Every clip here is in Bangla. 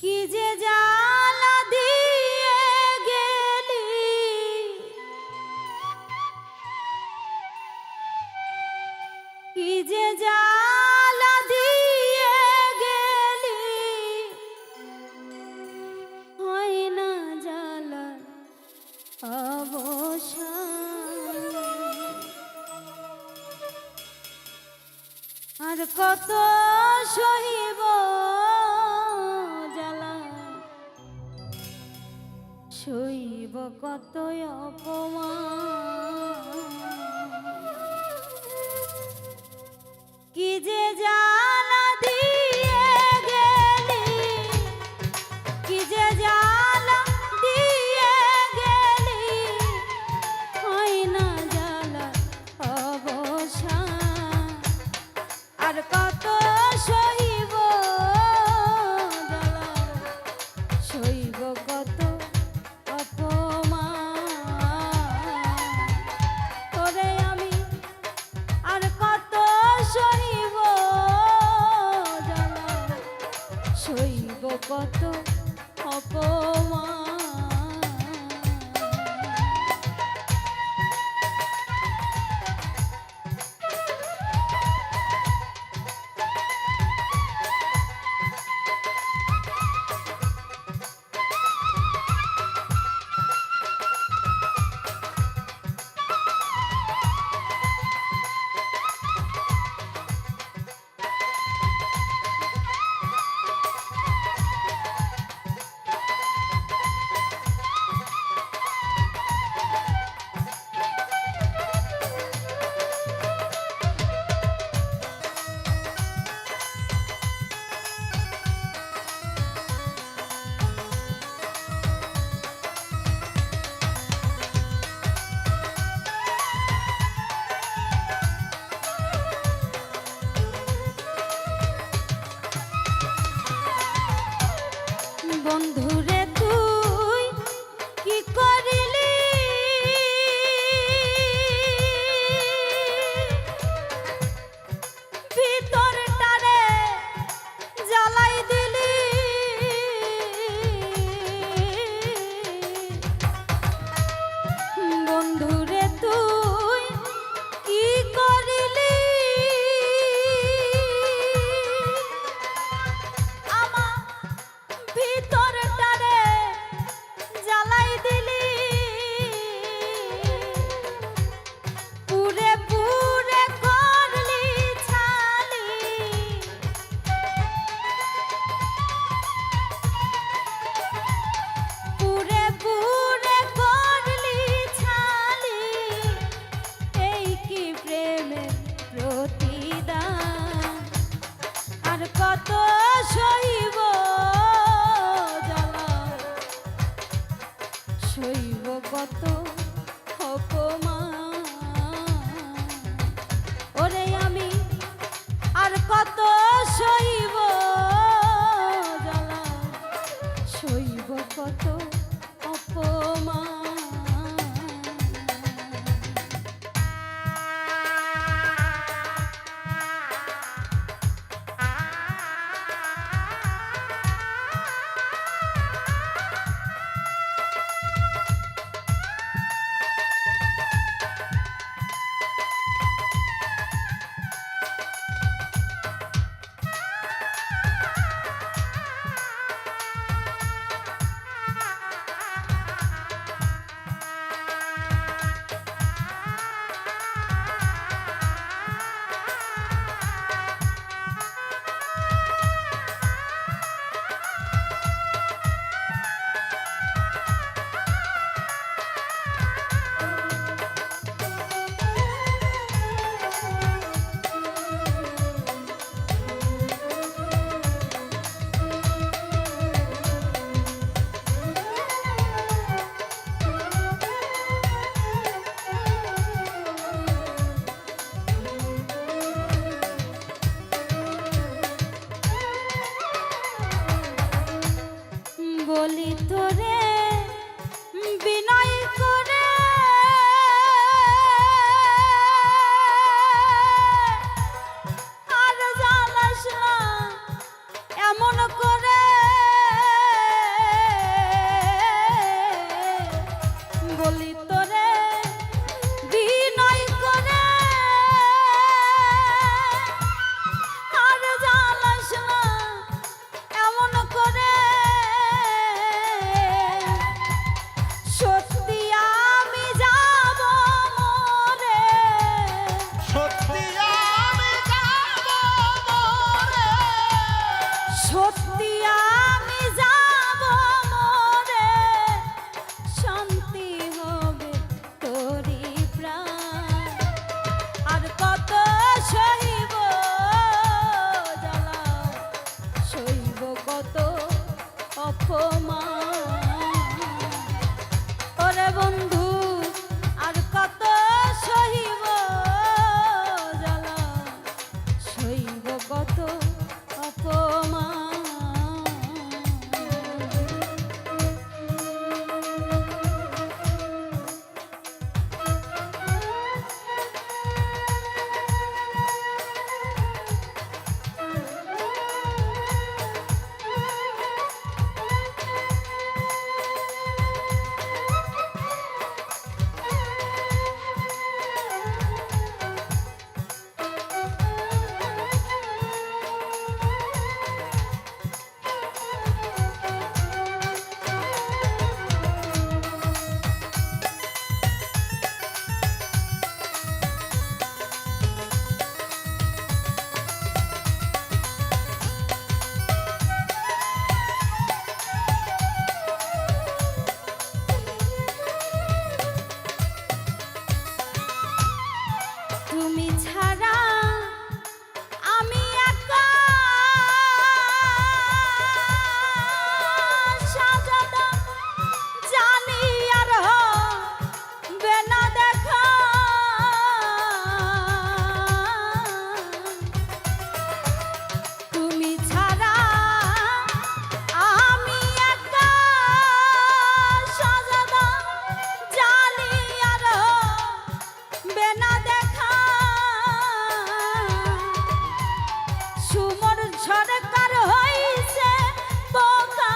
কি যে জ্বালা দিয়ে গেলি, কি যে জ্বালা দিয়ে গেলি, হয় না জ্বালার অবসান। আর কত সহিব জ্বালা, সইব কত অপমান। কি যে জ্বালা দিয়ে গেলি, কি যে জ্বালা দিয়ে গেলি, হয় না জ্বালা অবসান। আর কত সইব জ্বালা, সইব কত অপমান। তোরে আমি আর কত সইব জ্বালা, সইব কত অপমান। বন্ধুরে তুই কি করিলি, ভিতরটারে জ্বালাই দিলি। বন্ধুরে তুই কি করিলি, আমার ভিতরটারে জ্বালাই দিলি। পুরে পুরে করলি ছালি, পুরে পুরে করলি ছালি। এই কি প্রেমের প্রতিদান, আর কত সইব জ্বালা, সইব কত অপমান। ওরে আমি আর কত সইব জ্বালা, সইব কত অপমান। বলি তোরে বিনয় করে, আর জ্বালাস না এমন করে। সত্যি আমি যাব মরে, শান্তি হবে তোরি প্রাণ। আর কত সহিব জ্বালা, সইব কত অপমান। ওরে বন্ধু আর কত সহিব জ্বালা, সইব কত অপমান। তুমি ছাড়া আমি একা, সাজাদা জানি আর হবে না দেখা। তুমি ছাড়া আমি একা, সাজাদা জানি আর হবে না দেখা। সুমন সরকার হইছে বোকা,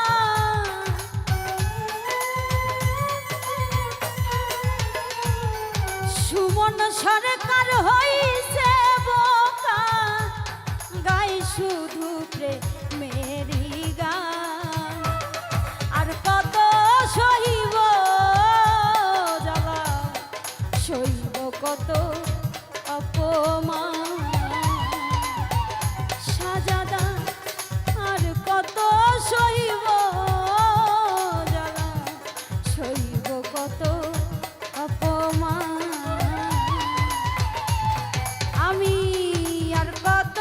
সুমন সরকার হইছে বোকা, গাই শুধু প্রেমেরই গান। আর কত সহিব জ্বালা, সইব কত অপমান। সাজাদা আর কত সইব জ্বালা, সইব কত অপমান। আমি আর কত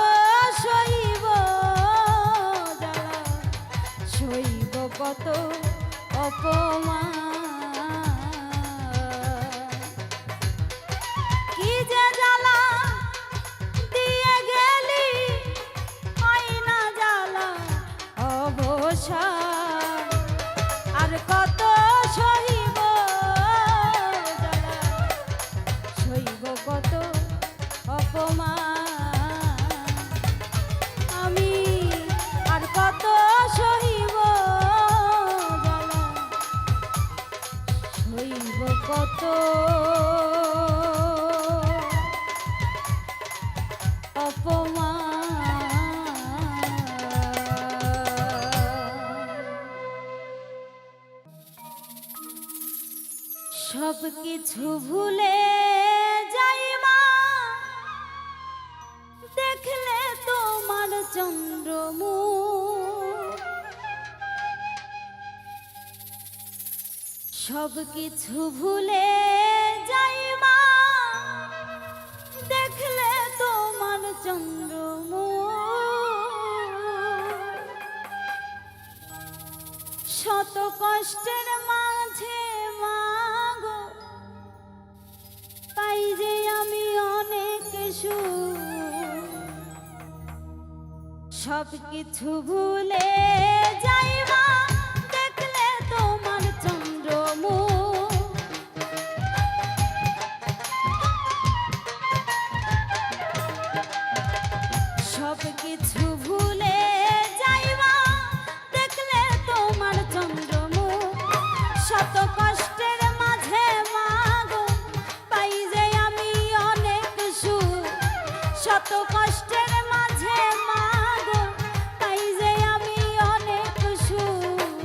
সইব জ্বালা, সইব কত অপমান। কি যে জ্বালা দিয়ে গেলি, হয় না জ্বালা অবসান। আর কত সহিব জ্বালা, সইব কত অপমান। আমি আর কত সহিব জ্বালা, সইব কত সব কিছু ভুলে যাই মা, দেখলে তোমার চন্দ্রমুখ। সব কিছু ভুলে যাই মা, দেখলে তোমার চন্দ্রমুখ। শত কষ্টের মাঝে মাগো পাই যে আমি অনেক সুখ। সব কিছু ভুলে যাই মা, দেখলে তোমার চন্দ্রমুখ। সব কিছু ভুলে যাই মা, দেখলে তোমার চন্দ্রমুখ। শত কষ্টের মাঝে মাগো পাই যে আমি অনেক সুখ। শত কষ্টের মাঝে মাগো পাই যে আমি অনেক সুখ।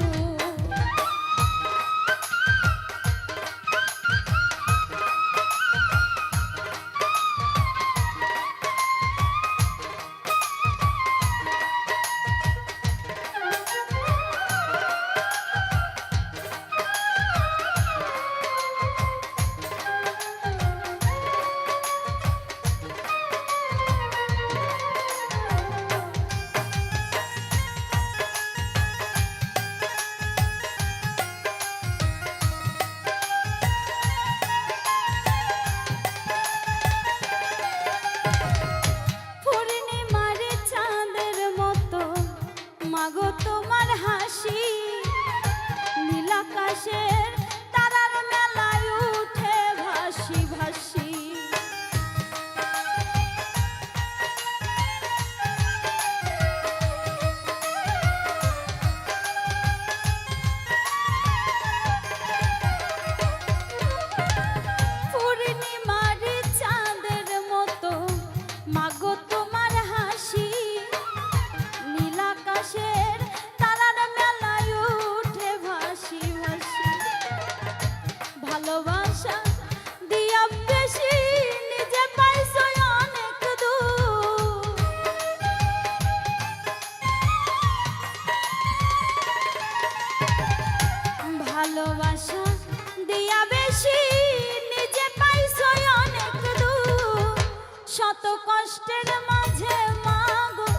কষ্টের মাঝে মাগো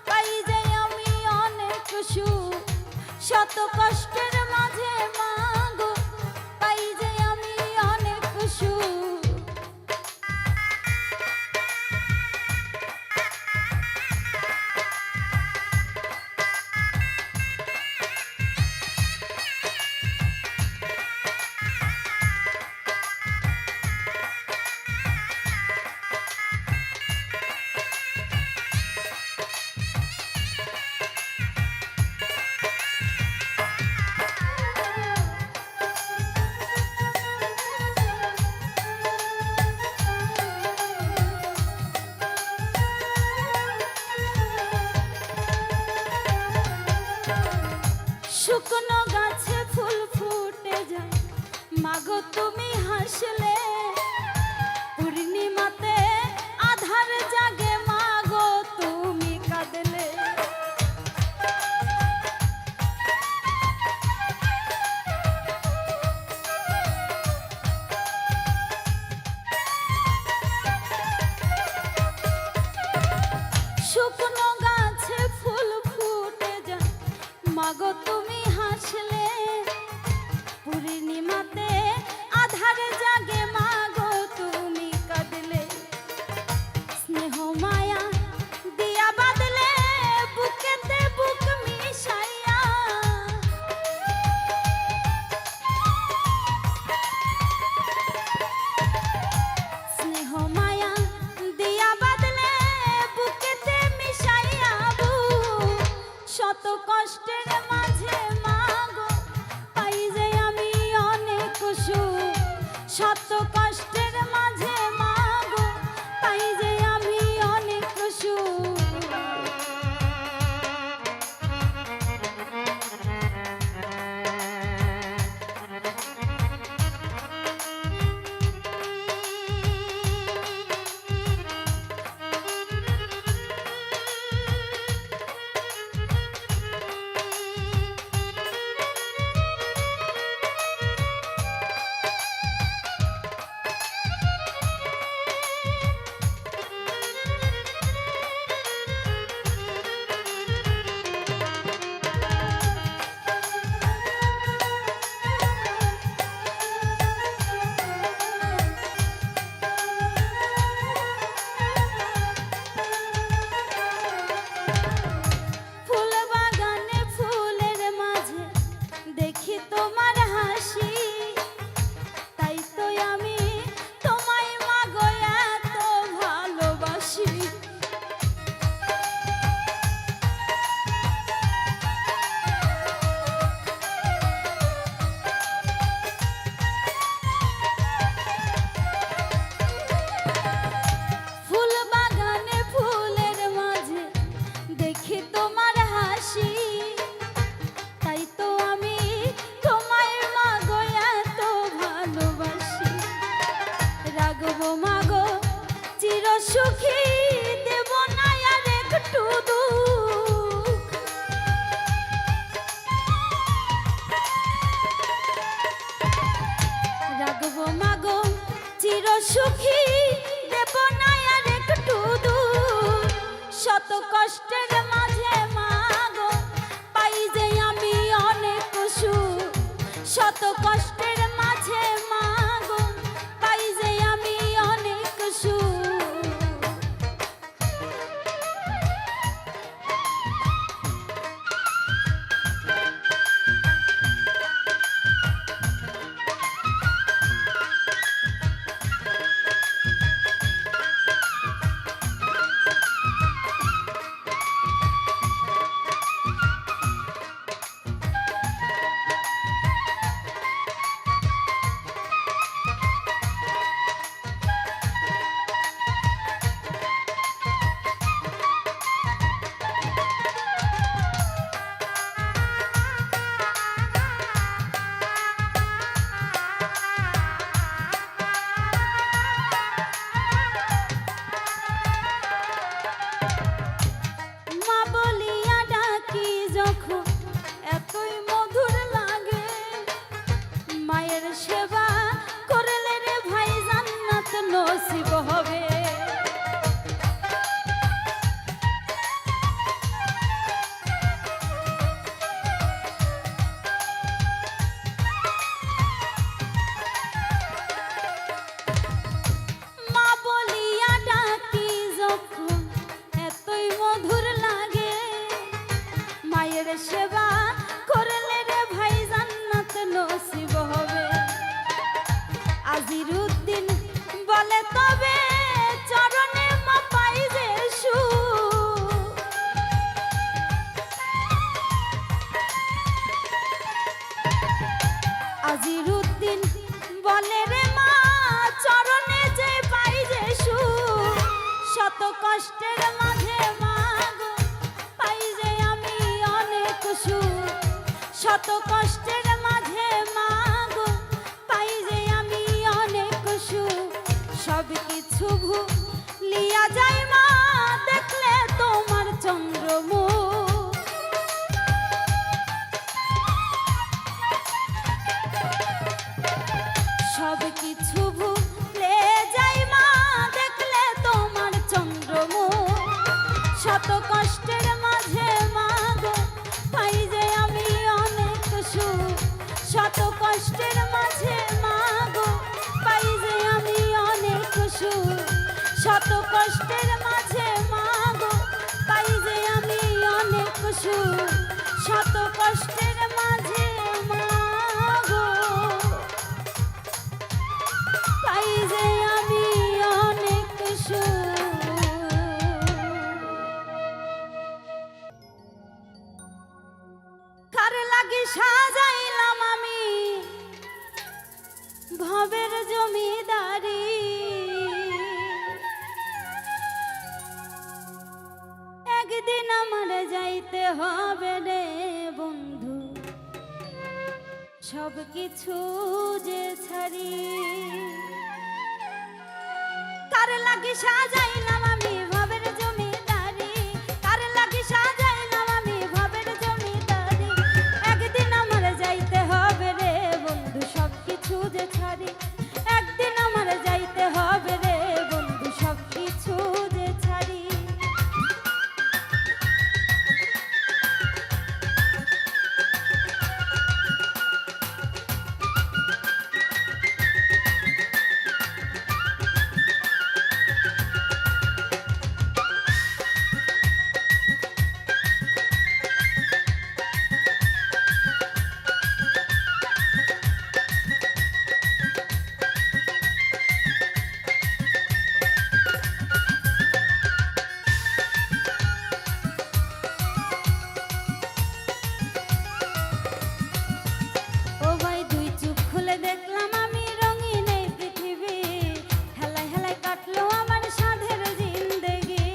পাই যাই আমি অনেক সুখ শত কষ্টের মাঝে মাগো পাই যাই আমি অনেক সুখ শুকনো গাছে ফুল ফুটে যায় মাগো তুমি হাসলে পূর্ণিমাতে আধার জাগে মাগো তুমি কাঁদলে শুকনো গাছে ফুল ফুটে যায় মাগো তুমি হাসলে পূর্ণিমাতে আধার জাগে মাগো তুমি কাঁদলে স্নেহ মায়া দিয়া বাঁধলে বুকেতে বুক মিশাইয়া স্নেহ মায়া দিয়া বাঁধলে বুকেতে মিশাইয়া শত কষ্টের মাঝে মাগো পাই যাই আমি অনেক সুখ শত কষ্টের মাঝে মাগো পাই যাই আমি অনেক সুখ মায়ের সেবা করলে রে ভাই জান্নাত নসিব হবে। আজিরুদ্দিন বলে তবে চরণে মা পাই যে সুখ। আজিরুদ্দিন বলে রে মা চরণে যে পাই যে সুখ। শত কষ্টের মাঝে মাগো পাই যে আমি অনেক সুখ। শত কষ্টের মাঝে মাগো পাই যে আমি অনেক সুখ। সব কিছু ভুলিয়া যাই মা দেখলে তোমার চন্দ্রমুখ। সব কিছু ভুলে যাই মা দেখলে তোমার চন্দ্রমুখ। শত কষ্টের মাঝে মাগো পাই যে আমি অনেক সুখ। শত কষ্টের মাঝে মাগো পাই যে আমি অনেক সুখ। শত কষ্টের মাঝে মাগো পাই যে আমি অনেক সুখ। শত কষ্টের মাঝে মাগো পাই যে আমি অনেক সুখ। কার লাগি সাজাইলাম আমি ভবের জমিদারি। একদিন আমার যাইতে হবে রে বন্ধু সব কিছু যে ছাড়ি। কার লাগি সাজাইলাম আমি ভবের জমিদারি। কার লাগি সাজাইলাম আমি ভবের জমিদারি। একদিন আমার যাইতে হবে রে বন্ধু সব কিছু যে ছাড়ি। একদিন আমার যাইতে হবে রে বন্ধু সব কিছু যে ছাড়ি। দেখলাম আমি রঙিন এই পৃথিবী। হেলায় হেলায় কাটলো আমার সাধের জিন্দেগি।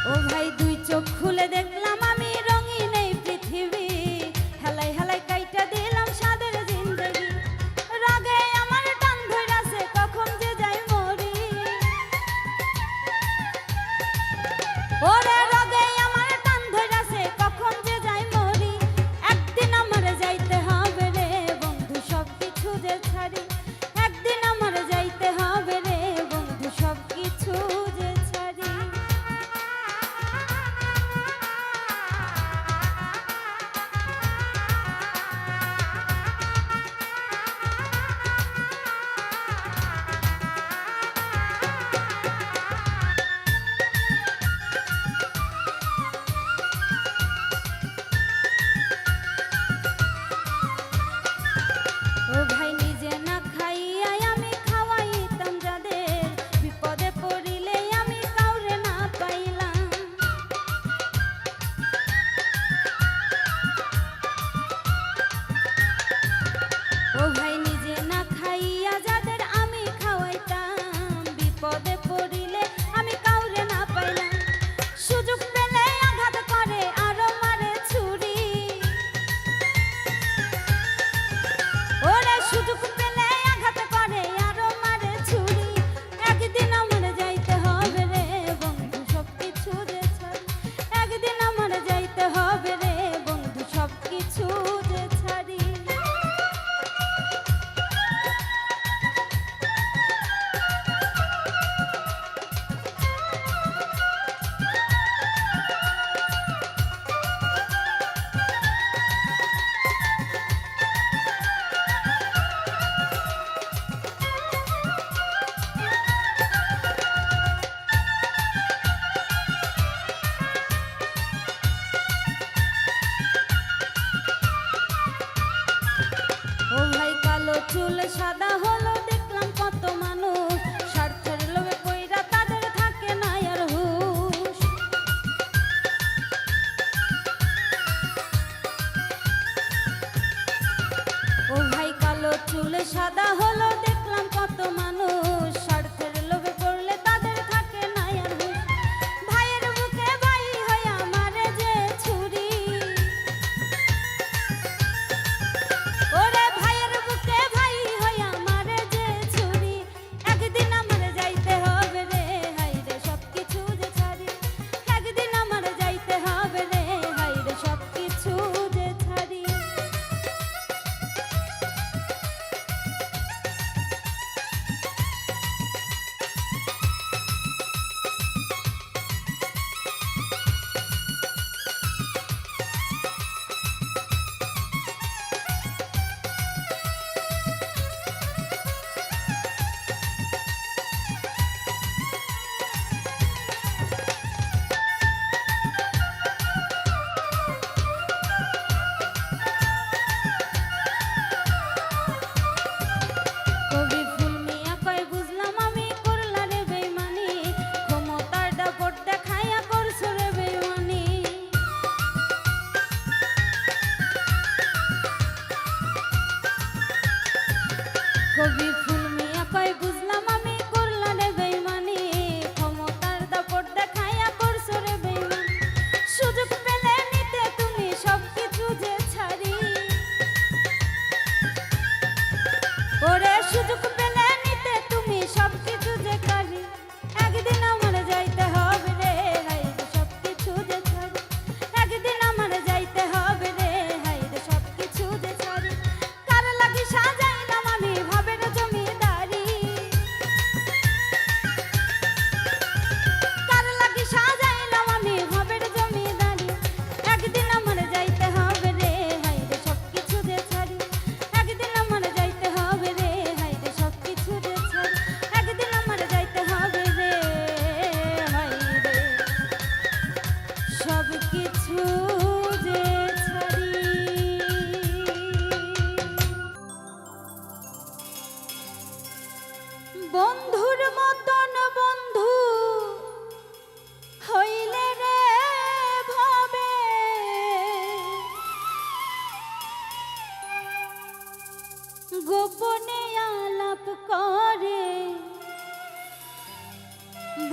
ও ভাই দুই চোখ খুলে দেখলাম আমি রঙিন এই পৃথিবী। হেলায় হেলায় কাইটা দিলাম সাধের জিন্দেগি। রাগে আমার টান ধইরাছে কখন যে যাই মরি। ওরে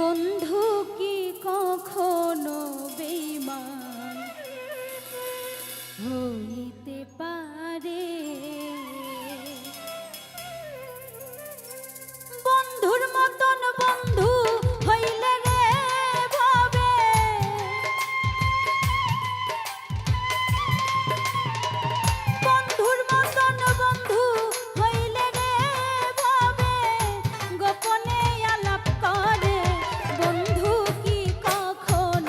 বন্ধু কি কখনো বেঈমান হইতে পারে? বন্ধুর মতন বন্ধু হইলে রে ভবে, বন্ধুর মতন বন্ধু হইলে রে ভবে, গোপনে আলাপ করে। বন্ধু কি কখনো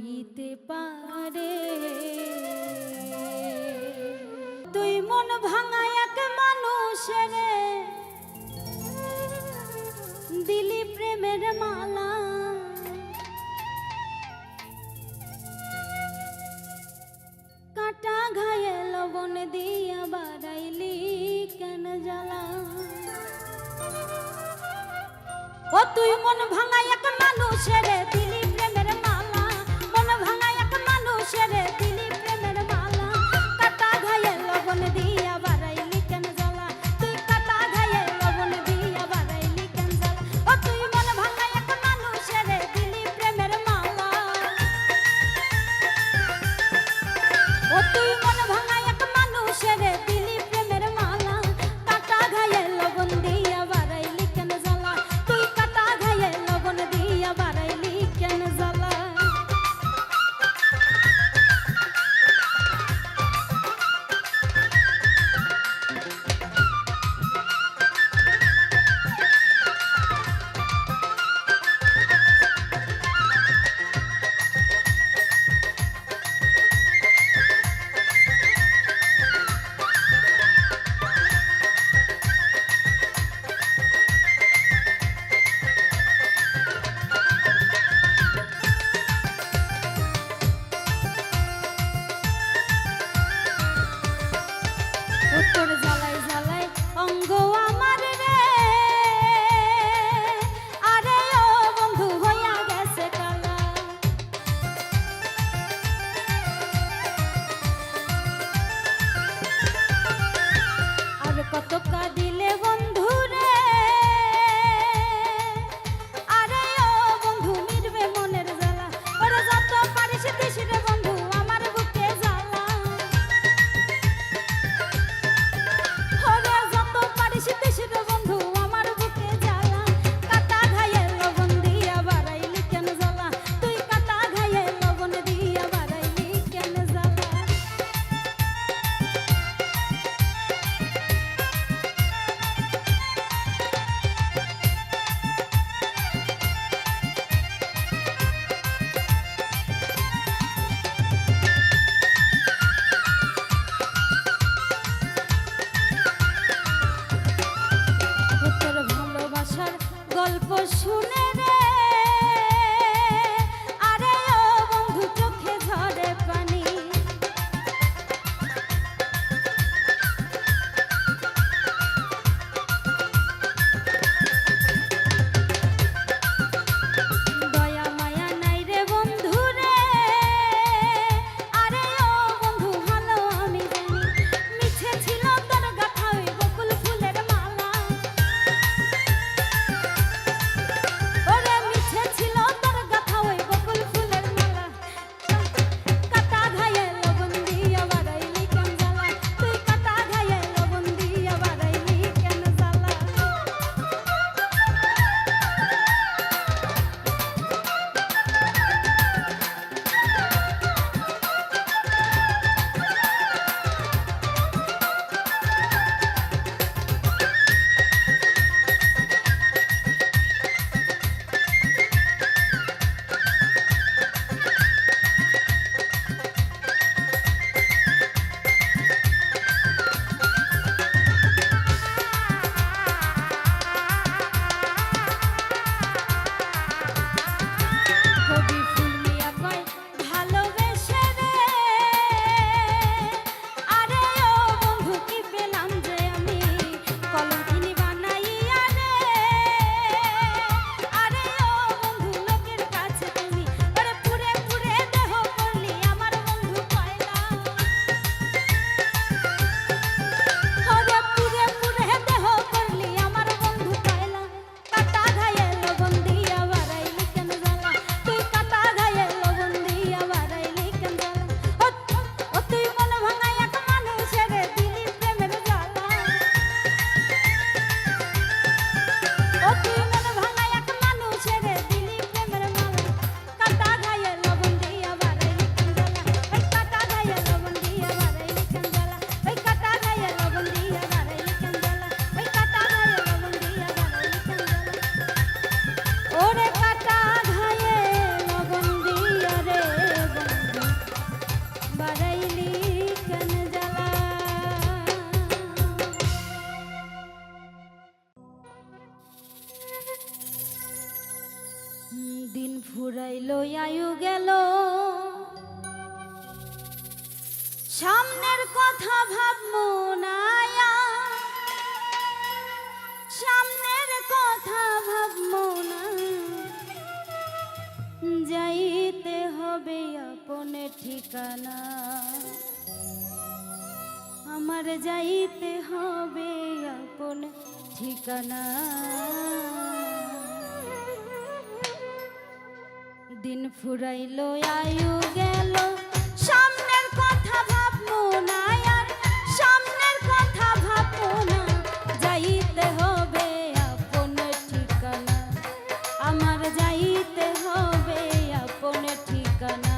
হইতে পারে। তুই মন ভাঙা এক মানুষের দিলি প্রেমের মালা, কাটা ঘায়ে লবণ দিয়া বাড়াইলি কেন জ্বালা। ও তুই মন ভাঙা এক মানুষের দিলি প্রেমের মালা, মন ভাঙা এক মানুষের দিলি প্রেমের মালা, কাটা ঘায়ে লবণ দিয়া বাড়াইলি কেন জ্বালা, তুই কাটা ঘায়ে লবণ দিয়া বাড়াইলি কেন জ্বালা। ও তুই মন ভাঙা এক মানুষের দিলি প্রেমের মালা, ও তুই মন ভাঙা এক মানুষের দিলি প্রেমের মালা, কাটা ঘায়ে লবণ দিয়া বাড়াইলি কেন জ্বালা, তুই কাটা ঘায়ে লবণ দিয়া বাড়াইলি কেন জ্বালা। তোর জ্বালায় জ্বালায় অঙ্গ আমার রে, আরে ও বন্ধু হইয়া গেছে কালা। আর কত কাঁদিলে বন্ধু রে, আরে ও বন্ধু মিটবে মনের জ্বালা, ওরে যত পারিস দিস রে বন্ধু আমার বুকে জ্বালা। ওরে যত পারিস দিস রে বন্ধু আমার বুকে জ্বালা, কাটা ঘায়ে লবণ দিয়া বাড়াইলি কেন জ্বালা, তুই কাটা ঘায়ে লবণ দিয়া বাড়াইলি কেন জ্বালা। সামনের কথা ভাববো না আর, সামনের কথা ভাববো না, যাইতে হবে আপন ঠিকানা, আমার যাইতে হবে আপন ঠিকানা। দিন ফুরাইলো আয়ু গেল, সামনের কথা ভাববো না আর, সামনের কথা ভাববো না, যাইতে হবে আপন ঠিকানা, আমার যাইতে হবে আপন ঠিকানা।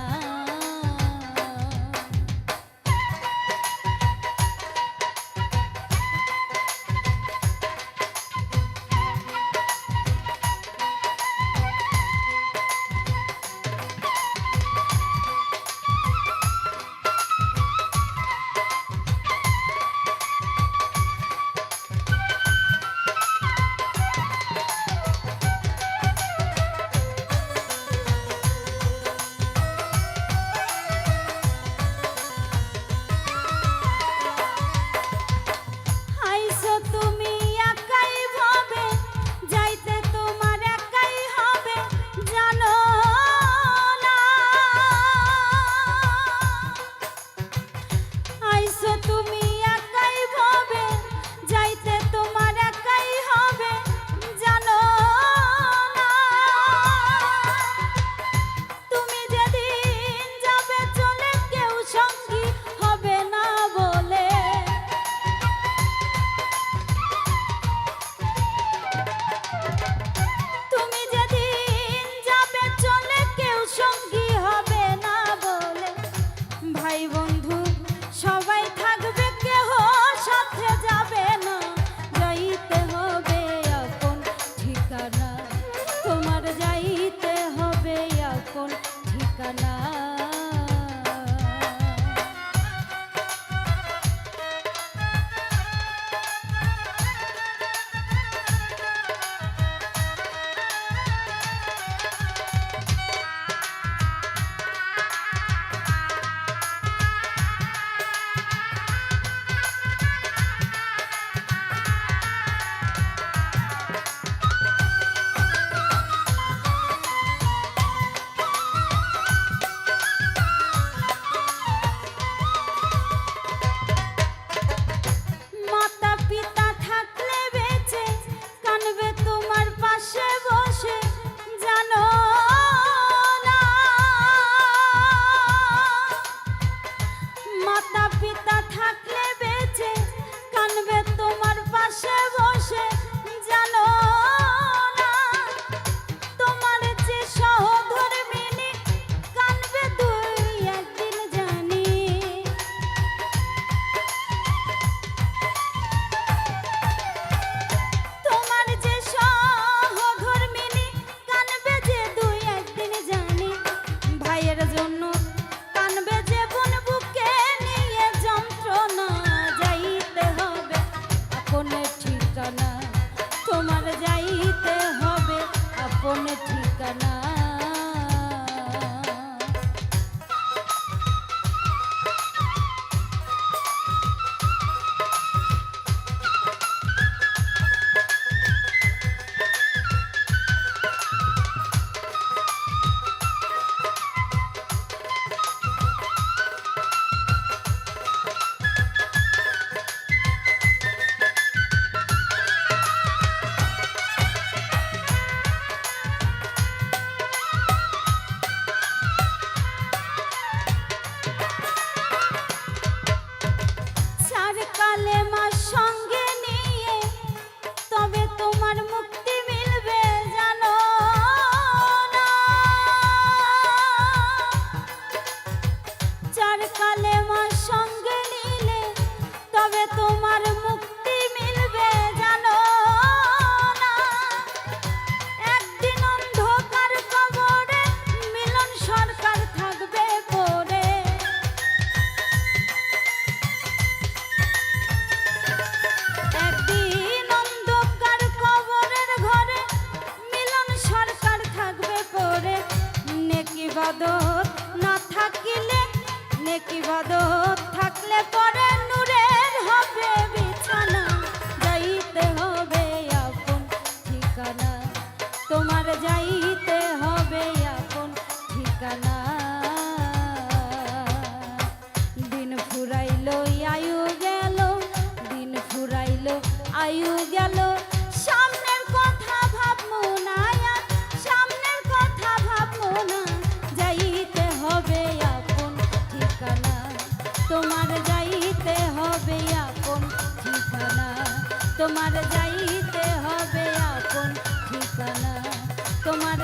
তোমার যাইতে হবে আপন ঠিকানা, তোমার